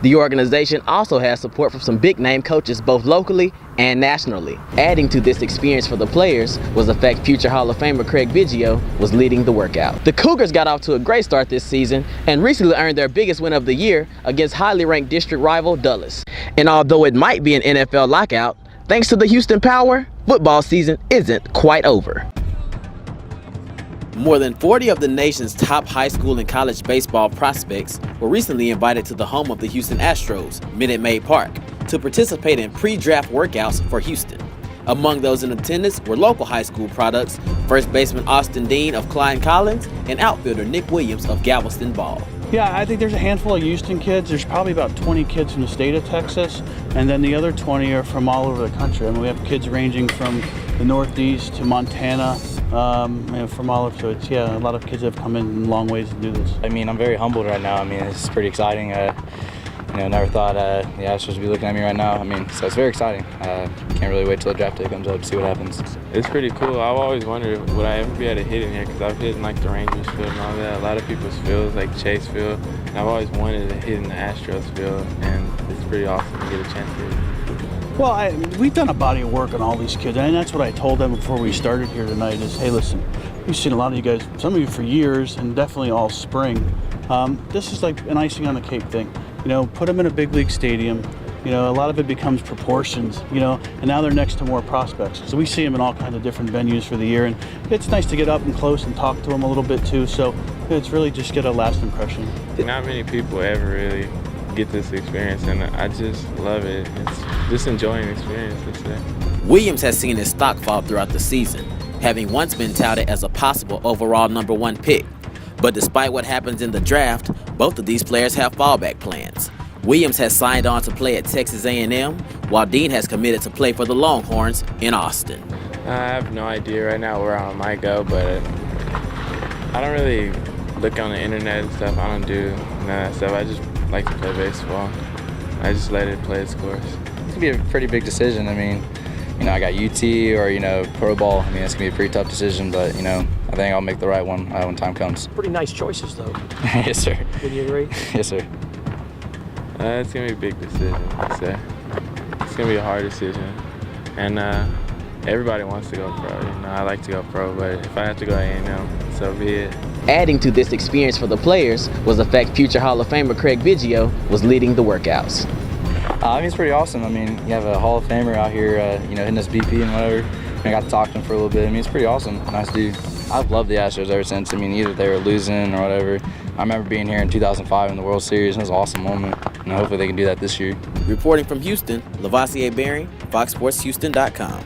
The organization also has support from some big-name coaches both locally and nationally. Adding to this experience for the players was the fact future Hall of Famer Craig Biggio was leading the workout. The Cougars got off to a great start this season and recently earned their biggest win of the year against highly ranked district rival Dulles. And although it might be an NFL lockout, thanks to the Houston Power, football season isn't quite over. More than 40 of the nation's top high school and college baseball prospects were recently invited to the home of the Houston Astros, Minute Maid Park, to participate in pre-draft workouts for Houston. Among those in attendance were local high school products, first baseman Austin Dean of Klein Collins and outfielder Nick Williams of Galveston Ball. Yeah, I think there's a handful of Houston kids. There's probably about 20 kids from the state of Texas, and then the other 20 are from all over the country. I mean, we have kids ranging from the Northeast to Montana, from all over. So it's, a lot of kids have come in long ways to do this. I mean, I'm very humbled right now. I mean, it's pretty exciting. Never thought the Astros would be looking at me right now. I mean, so it's very exciting. Can't really wait till the draft day comes up to see what happens. It's pretty cool. I've always wondered, would I ever be able to hit in here? Because I've hit in like the Rangers field and all that. A lot of people's fields, like Chase Field. And I've always wanted to hit in the Astros field, and it's pretty awesome to get a chance to hit. Well, we've done a body of work on all these kids, and that's what I told them before we started here tonight is, hey, listen, we've seen a lot of you guys, some of you for years, and definitely all spring. This is like an icing on the cake thing. Put them in a big league stadium. A lot of it becomes proportions, and now they're next to more prospects. So we see them in all kinds of different venues for the year, and it's nice to get up and close and talk to them a little bit too. So it's really just get a last impression. Not many people ever really get this experience, and I just love it. It's just enjoying the experience, let's say. Williams has seen his stock fall throughout the season, having once been touted as a possible overall #1 pick. But despite what happens in the draft, both of these players have fallback plans. Williams has signed on to play at Texas A&M, while Dean has committed to play for the Longhorns in Austin. I have no idea right now where I might go, but I don't really look on the internet and stuff. I don't do none of that stuff. I just like to play baseball. I just let it play its course. It's going to be a pretty big decision. I mean, I got UT or, pro ball. I mean, it's going to be a pretty tough decision, but, I think I'll make the right one when time comes. Pretty nice choices, though. Yes, sir. Would you agree? Yes, sir. It's going to be a big decision, I'd say. It's going to be a hard decision. And everybody wants to go pro. I like to go pro, but if I have to go A&M, so be it. Adding to this experience for the players was the fact future Hall of Famer Craig Biggio was leading the workouts. I mean, it's pretty awesome. I mean, you have a Hall of Famer out here, hitting us BP and whatever. I got to talk to him for a little bit. I mean, it's pretty awesome. Nice dude. I've loved the Astros ever since. I mean, either they were losing or whatever. I remember being here in 2005 in the World Series. It was an awesome moment, and hopefully they can do that this year. Reporting from Houston, LaVoisier Bering, FoxSportsHouston.com.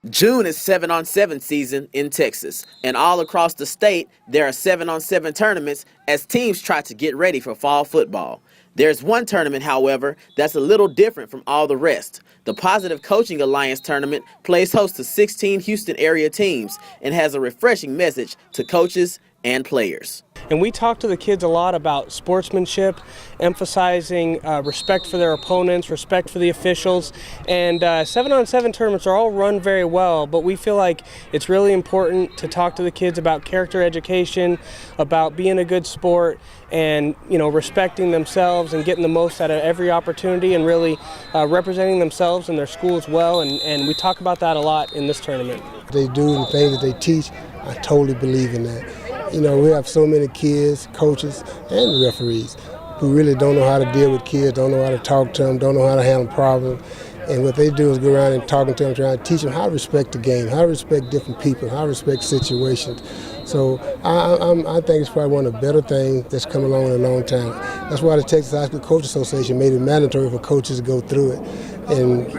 June is 7-on-7 season in Texas, and all across the state, there are 7-on-7 tournaments as teams try to get ready for fall football. There's one tournament, however, that's a little different from all the rest. The Positive Coaching Alliance tournament plays host to 16 Houston area teams and has a refreshing message to coaches and players. And we talk to the kids a lot about sportsmanship, emphasizing respect for their opponents, respect for the officials. And 7-on-7 tournaments are all run very well, but we feel like it's really important to talk to the kids about character education, about being a good sport, and respecting themselves and getting the most out of every opportunity and really representing themselves and their school as well. And we talk about that a lot in this tournament. They do the things that they teach. I totally believe in that. We have so many kids, coaches, and referees who really don't know how to deal with kids, don't know how to talk to them, don't know how to handle problems. And what they do is go around and talking to them, trying to teach them how to respect the game, how to respect different people, how to respect situations. So I think it's probably one of the better things that's come along in a long time. That's why the Texas High School Coaches Association made it mandatory for coaches to go through it. And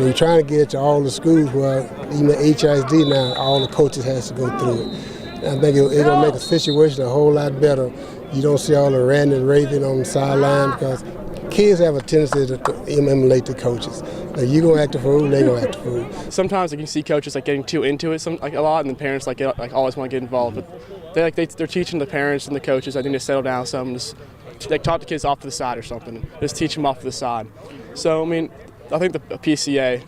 we're trying to get it to all the schools where even HISD now, all the coaches has to go through it. I think it's going to make the situation a whole lot better. You don't see all the ranting and raving on the sideline because kids have a tendency to emulate the coaches. Like, you're going to act a fool, they're going to act a fool. Sometimes you can see coaches getting too into it a lot, and the parents always want to get involved. But they're teaching the parents and the coaches, I think, to settle down some, just talk the kids off to the side or something. Just teach them off to the side. So, I mean, I think the PCA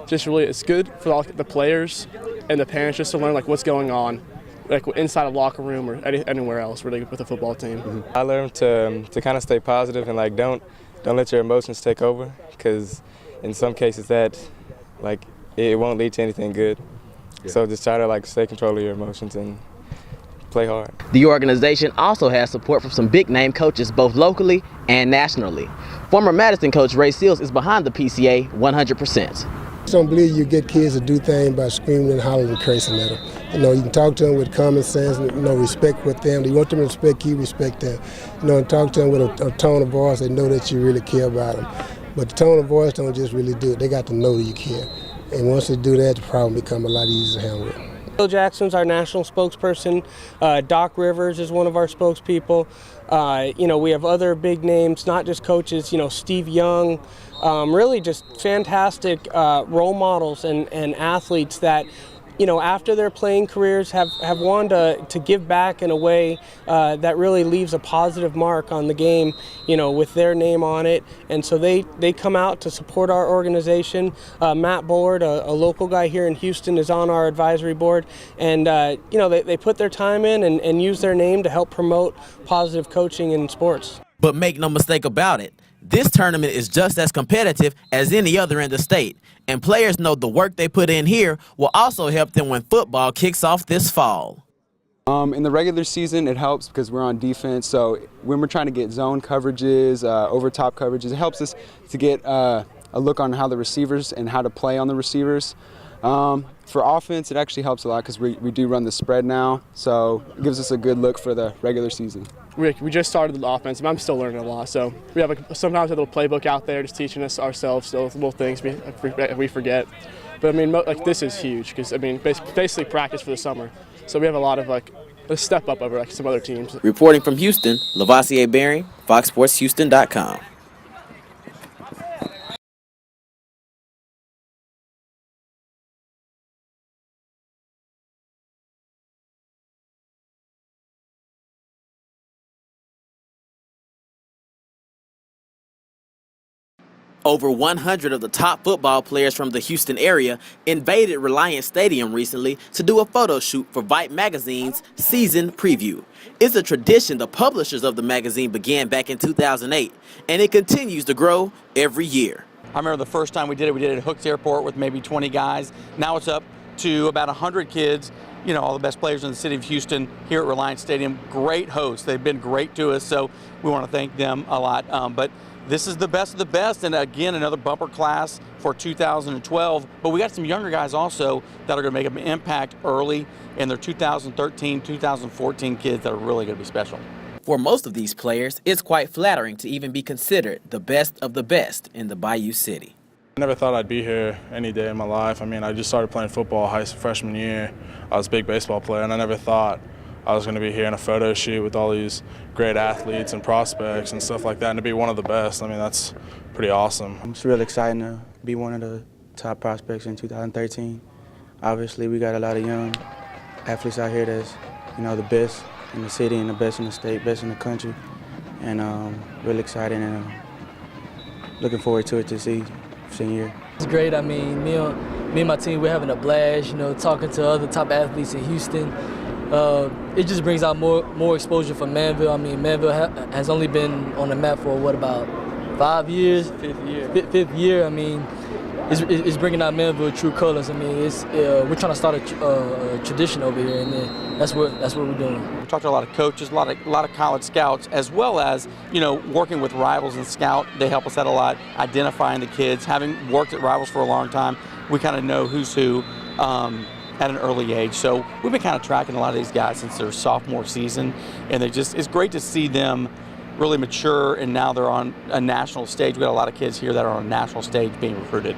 just really, it's good for the players and the parents just to learn what's going on. like inside a locker room or anywhere else really with a football team. I learned to kind of stay positive and like don't let your emotions take over, because in some cases that like it won't lead to anything good. Yeah. So just try to like stay control of your emotions and play hard. The organization also has support from some big name coaches both locally and nationally. Former Madison coach Ray Seals is behind the PCA 100%. I don't believe you get kids to do things by screaming and hollering and cursing at them. You know, you can talk to them with common sense, you know, respect with them. You want them to respect you, respect them. You know, and talk to them with a tone of voice. They know that you really care about them. But the tone of voice don't just really do it. They got to know you care. And once they do that, the problem become a lot easier to handle. Bill Jackson's our national spokesperson. Doc Rivers is one of our spokespeople. You know, we have other big names, not just coaches. You know, Steve Young. Really, just fantastic role models and athletes that, you know, after their playing careers have wanted to give back in a way that really leaves a positive mark on the game, you know, with their name on it. And so they come out to support our organization. Matt Bullard, a local guy here in Houston, is on our advisory board. And, you know, they put their time in and use their name to help promote positive coaching in sports. But make no mistake about it, this tournament is just as competitive as any other in the state, and players know the work they put in here will also help them when football kicks off this fall. In the regular season, it helps because we're on defense, so when we're trying to get zone coverages, over top coverages, it helps us to get a look on how the receivers and how to play on the receivers. For offense, it actually helps a lot because we do run the spread now, so it gives us a good look for the regular season. We just started the offense, and I'm still learning a lot. So we have sometimes a little playbook out there just teaching us ourselves still little things we forget. But I mean, like this is huge because I mean basically practice for the summer. So we have a lot of like a step up over like some other teams. Reporting from Houston, LaVoisier Bering, FoxSportsHouston.com. Over 100 of the top football players from the Houston area invaded Reliant Stadium recently to do a photo shoot for Vibe Magazine's season preview. It's a tradition the publishers of the magazine began back in 2008, and it continues to grow every year. I remember the first time we did it at Hooks Airport with maybe 20 guys. Now it's up to about 100 kids, you know, all the best players in the city of Houston here at Reliant Stadium. Great hosts. They've been great to us, so we want to thank them a lot. But this is the best of the best, and again, another bumper class for 2012. But we got some younger guys also that are going to make an impact early, and they're 2013, 2014 kids that are really going to be special. For most of these players, it's quite flattering to even be considered the best of the best in the Bayou City. I never thought I'd be here any day in my life. I mean, I just started playing football freshman year. I was a big baseball player, and I never thought I was going to be here in a photo shoot with all these great athletes and prospects and stuff like that, and to be one of the best. I mean, that's pretty awesome. It's really exciting to be one of the top prospects in 2013. Obviously, we got a lot of young athletes out here that's, you know, the best in the city and the best in the state, best in the country, and really exciting and looking forward to it to see senior year. It's great. I mean, me and my team, we're having a blast, you know, talking to other top athletes in Houston. It just brings out more exposure for Manville. I mean, Manville has only been on the map for, what, about 5 years? Fifth year. I mean, it's bringing out Manville true colors. I mean, we're trying to start a tradition over here, and that's what we're doing. We talked to a lot of coaches, a lot of college scouts, as well as, you know, working with Rivals and Scout. They help us out a lot, identifying the kids. Having worked at Rivals for a long time, we kind of know who's who at an early age. So we've been kind of tracking a lot of these guys since their sophomore season, and it's great to see them really mature, and now they're on a national stage. We've got a lot of kids here that are on a national stage being recruited.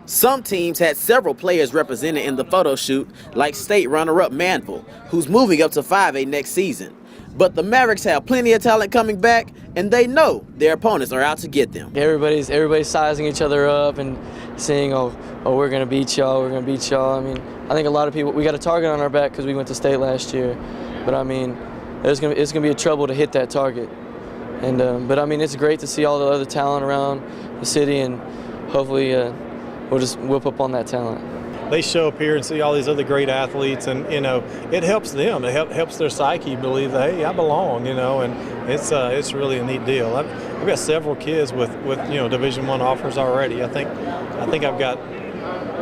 Some teams had several players represented in the photo shoot, like state runner-up Manville, who's moving up to 5A next season. But the Mavericks have plenty of talent coming back, and they know their opponents are out to get them. Everybody's sizing each other up and saying, oh, we're going to beat y'all, we're going to beat y'all. I mean, I think a lot of people, we got a target on our back because we went to state last year. But I mean, it's going to be a trouble to hit that target. And but I mean, it's great to see all the other talent around the city, and hopefully we'll just whip up on that talent. they show up here and see all these other great athletes, and it helps them. It helps their psyche believe that, hey, I belong, and it's really a neat deal. I've got several kids with Division I offers already. I think I've got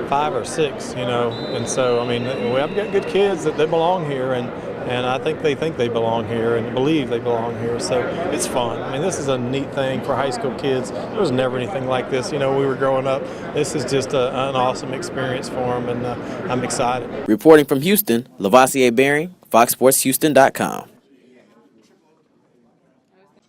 5 or 6, and so I've got good kids that they belong here, and I think they belong here and believe they belong here. So it's fun. This is a neat thing for high school kids. There was never anything like this. We were growing up. This is just an awesome experience for them, and I'm excited. Reporting from Houston, LaVoisier Bering, FoxSportsHouston.com.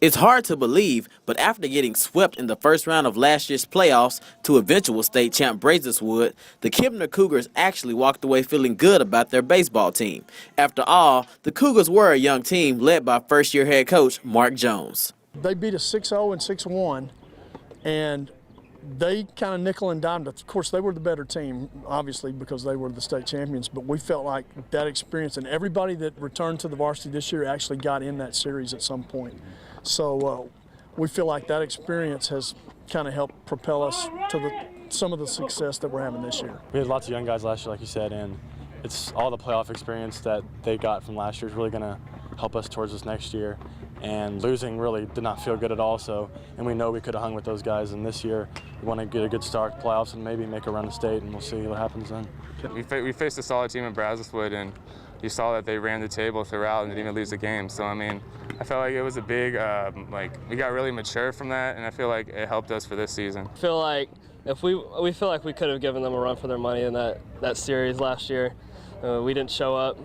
It's hard to believe, but after getting swept in the first round of last year's playoffs to eventual state champ Brazerswood, the Kempner Cougars actually walked away feeling good about their baseball team. After all, the Cougars were a young team led by first-year head coach Mark Jones. They beat us 6-0 and 6-1, and they kind of nickel and dimed. Of course, they were the better team, obviously, because they were the state champions, but we felt like that experience, and everybody that returned to the varsity this year actually got in that series at some point. So we feel like that experience has kind of helped propel us to some of the success that we're having this year. We had lots of young guys last year, like you said, and it's all the playoff experience that they got from last year is really going to help us towards this next year. And losing really did not feel good at all. And we know we could have hung with those guys. And this year, we want to get a good start, playoffs, and maybe make a run to state, and we'll see what happens then. We faced a solid team in Brazerswood, and you saw that they ran the table throughout and didn't even lose a game. So I felt like it was a big, we got really mature from that, and I feel like it helped us for this season. I feel like we feel like we could have given them a run for their money in that series last year. We didn't show up.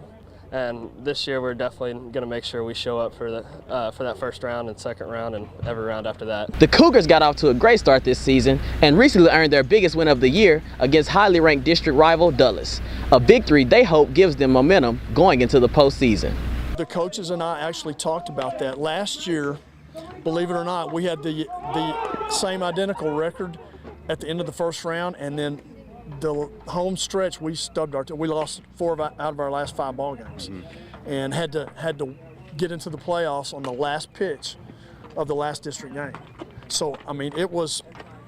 And this year, we're definitely going to make sure we show up for that first round and second round and every round after that. The Cougars got off to a great start this season and recently earned their biggest win of the year against highly ranked district rival Dulles. A victory they hope gives them momentum going into the postseason. The coaches and I actually talked about that. Last year, believe it or not, we had the same identical record at the end of the first round, and then the home stretch, we stubbed we lost 4 out of our last 5 ball games, and had to get into the playoffs on the last pitch of the last district game. So it was,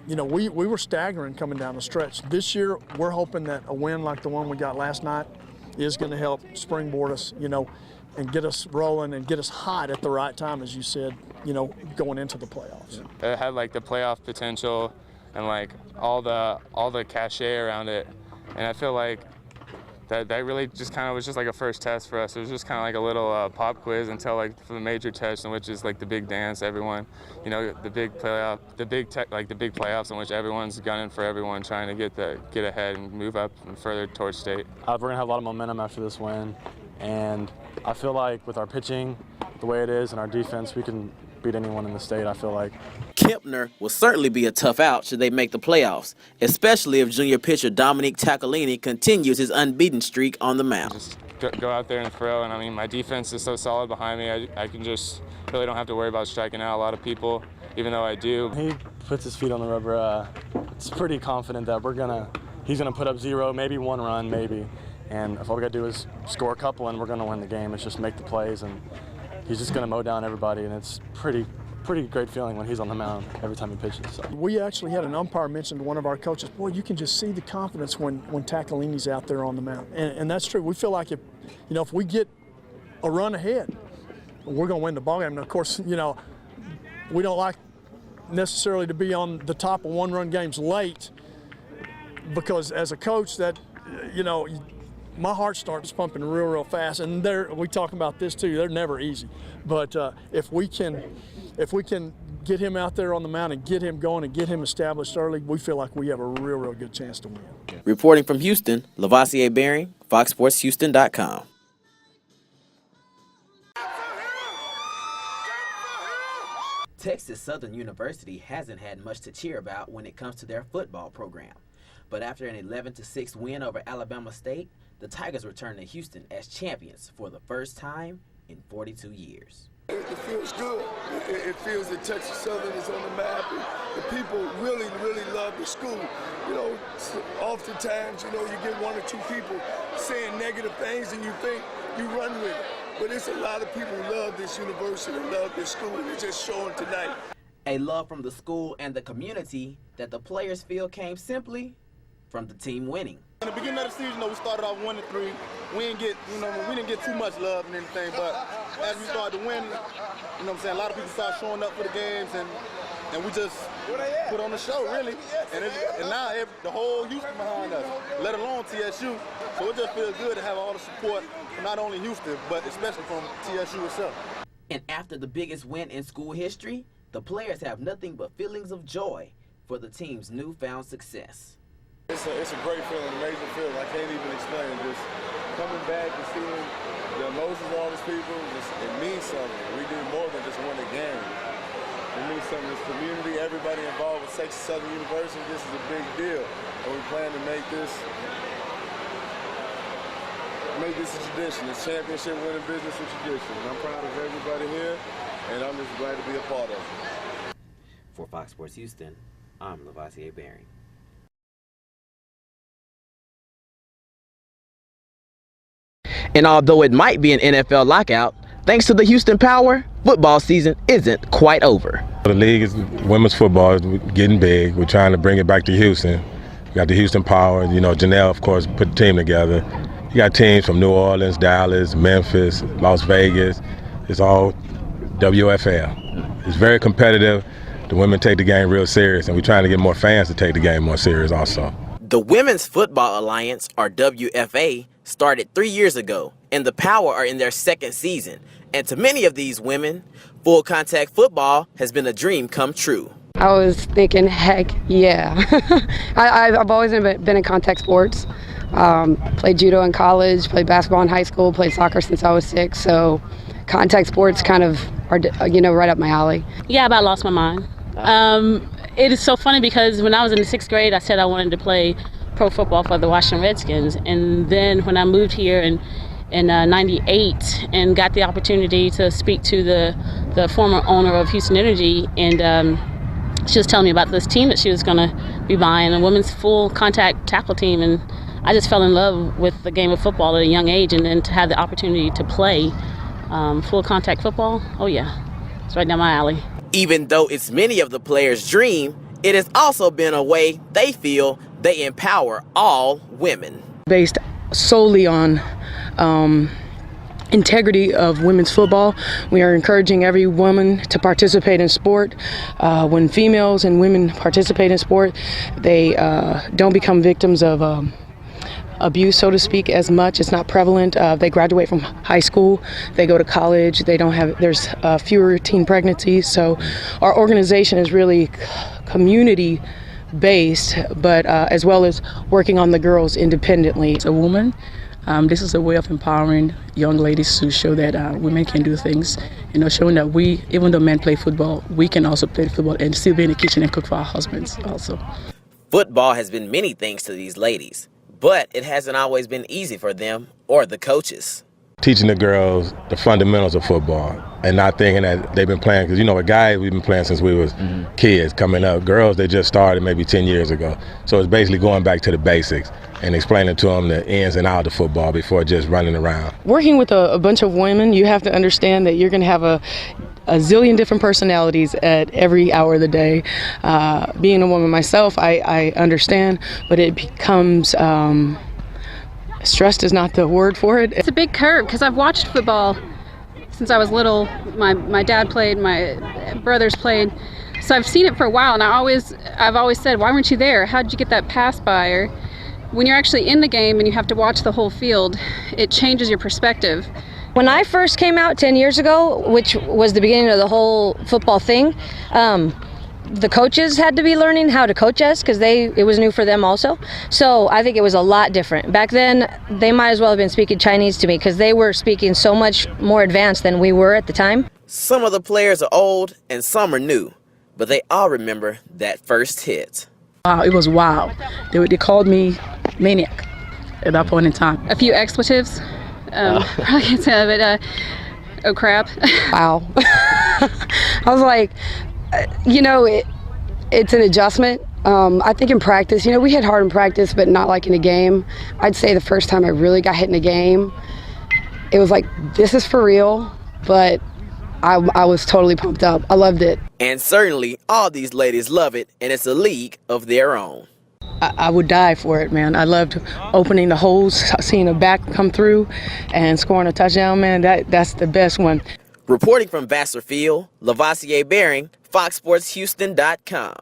we were staggering coming down the stretch. This year, we're hoping that a win like the one we got last night is going to help springboard us, and get us rolling and get us hot at the right time, as you said, going into the playoffs. It had the playoff potential and all the cachet around it, and I feel like that really just kind of was just like a first test for us. It was just kind of like a little pop quiz until for the major test, in which is the big dance. Everyone, the big playoffs in which everyone's gunning for everyone, trying to get ahead and move up and further towards state. We're gonna have a lot of momentum after this win, and I feel like with our pitching, the way it is, and our defense, we can beat anyone in the state, I feel like. Kempner will certainly be a tough out should they make the playoffs, especially if junior pitcher Dominique Taccolini continues his unbeaten streak on the mound. Just go out there and throw, and my defense is so solid behind me, I can just really don't have to worry about striking out a lot of people, even though I do. He puts his feet on the rubber. It's pretty confident that he's gonna put up 0, maybe 1 run, maybe. And if all we gotta do is score a couple and we're gonna win the game, it's just make the plays, and he's just going to mow down everybody, and it's pretty great feeling when he's on the mound every time he pitches. So. We actually had an umpire mention to one of our coaches, boy, you can just see the confidence when Taccolini's out there on the mound. And that's true. We feel like if we get a run ahead, we're going to win the ballgame. And, of course, we don't like necessarily to be on the top of 1-run games late, because as a coach that, my heart starts pumping real fast, and we talk about this too. They're never easy, but if we can get him out there on the mound and get him going and get him established early, we feel like we have a real good chance to win. Reporting from Houston, LaVoisier Bering, FoxSportsHouston.com. Texas Southern University hasn't had much to cheer about when it comes to their football program. But after an 11-6 win over Alabama State, the Tigers return to Houston as champions for the first time in 42 years. It feels good. It feels that Texas Southern is on the map. The people really love the school. Oftentimes, you get 1 or 2 people saying negative things, and you think you run with it. But it's a lot of people who love this university, love this school, and it's just showing tonight. A love from the school and the community that the players feel came simply from the team winning. In the beginning of the season, we started off 1-3. We didn't get too much love and anything, but as we started to win, a lot of people started showing up for the games, and we just put on the show, really. And now the whole Houston behind us, let alone TSU. So it just feels good to have all the support from not only Houston, but especially from TSU itself. And after the biggest win in school history, the players have nothing but feelings of joy for the team's newfound success. It's a great feeling, amazing feeling. I can't even explain it. Just coming back and seeing the emotions of all these people, it means something. We did more than just win a game. It means something. This community, everybody involved with Texas Southern University, this is a big deal. And we plan to make this a tradition. This championship winning business a tradition. And I'm proud of everybody here, and I'm just glad to be a part of it. For Fox Sports Houston, I'm LaVoisier Bering. And although it might be an NFL lockout, thanks to the Houston Power, football season isn't quite over. The league is women's football is getting big. We're trying to bring it back to Houston. We got the Houston Power. Janelle, of course, put the team together. You got teams from New Orleans, Dallas, Memphis, Las Vegas. It's all WFL. It's very competitive. The women take the game real serious, and we're trying to get more fans to take the game more serious also. The Women's Football Alliance, or WFA, started 3 years ago, and the Power are in their second season. And to many of these women, full contact football has been a dream come true. I was thinking, heck yeah. I've always been in contact sports. Played judo in college, played basketball in high school, played soccer since I was 6. So contact sports kind of are, right up my alley. Yeah, I about lost my mind. It is so funny because when I was in the 6th grade, I said I wanted to play pro football for the Washington Redskins. And then when I moved here in 98 and got the opportunity to speak to the former owner of Houston Energy, and she was telling me about this team that she was going to be buying, a women's full contact tackle team, and I just fell in love with the game of football at a young age, and then to have the opportunity to play full contact football, oh yeah, it's right down my alley. Even though it's many of the players' dream, it has also been a way they feel they empower all women. Based solely on integrity of women's football, we are encouraging every woman to participate in sport. When females and women participate in sport, they don't become victims of abuse, so to speak, as much. It's not prevalent. They graduate from high school, they go to college, there's fewer teen pregnancies. So our organization is really community based, but as well as working on the girls independently. As a woman, this is a way of empowering young ladies to show that women can do things, showing that even though men play football, we can also play football and still be in the kitchen and cook for our husbands also. Football has been many things to these ladies, but it hasn't always been easy for them or the coaches. Teaching the girls the fundamentals of football and not thinking that they've been playing, because with guys we've been playing since we was kids coming up. Girls, they just started maybe 10 years ago. So it's basically going back to the basics and explaining to them the ins and outs of football before just running around. Working with a bunch of women, you have to understand that you're going to have a zillion different personalities at every hour of the day. Being a woman myself, I understand, but it becomes stressed is not the word for it. It's a big curve because I've watched football since I was little. My dad played, my brothers played, so I've seen it for a while, and I've always said, why weren't you there? How did you get that pass by? Or when you're actually in the game and you have to watch the whole field, it changes your perspective. When I first came out 10 years ago, which was the beginning of the whole football thing, the coaches had to be learning how to coach us because it was new for them also. So I think it was a lot different. Back then, they might as well have been speaking Chinese to me because they were speaking so much more advanced than we were at the time. Some of the players are old and some are new, but they all remember that first hit. Wow, it was wild. They called me maniac at that point in time. A few expletives. Probably can't say that, but oh crap. Wow. I was like, it's an adjustment. I think in practice, we hit hard in practice, but not like in a game. I'd say the first time I really got hit in a game, it was like, this is for real, but I was totally pumped up. I loved it. And certainly all these ladies love it, and it's a league of their own. I would die for it, man. I loved opening the holes, seeing a back come through, and scoring a touchdown, man. That's the best one. Reporting from Vassar Field, LaVoisier Bering, FoxSportsHouston.com.